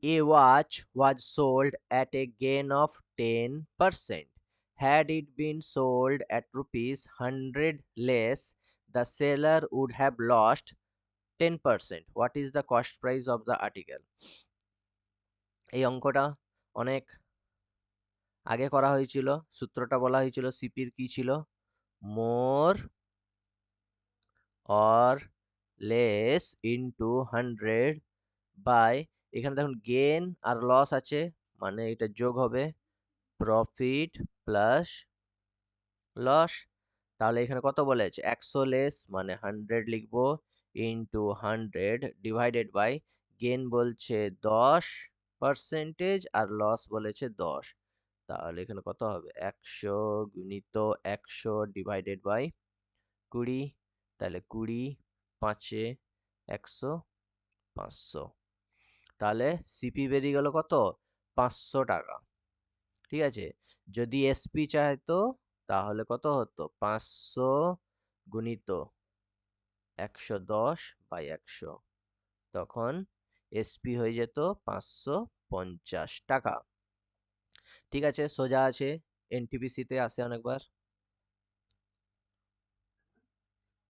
A watch was sold at a gain of 10%. Had it been sold at rupees 100 less, the seller would have lost 10%. What is the cost price of the article? এই অঙ্কটা অনেক আগে করা হয়েছিল। সূত্রটা বলা হয়েছিল সিপির কি ছিল? More or less into 100 by, এখানে দেখুন গেন আর লস আছে, মানে এটা যোগ হবে প্রফিট প্লাস লস। তাহলে এখানে কত বলেছে? 100 লেস মানে 100 লিখবো, ইনটু 100 ডিভাইডেড বাই গেন বলছে 10% আর লস বলেছে 10। তাহলে এখানে কত হবে? 100 গুণিত 100 ডিভাইডেড বাই 20। তাহলে 20 5 100 500। তাহলে সিপি বেরিয়ে গেল কত? 500 টাকা। ঠিক আছে, যদি এসপি চাইতো তাহলে কত হতো? 500 গুণিত 110 বাই 100, তখন এসপি হয়ে যেত 550 টাকা। ঠিক আছে, সোজা আছে, এনটিপিসি তে আসে অনেকবার।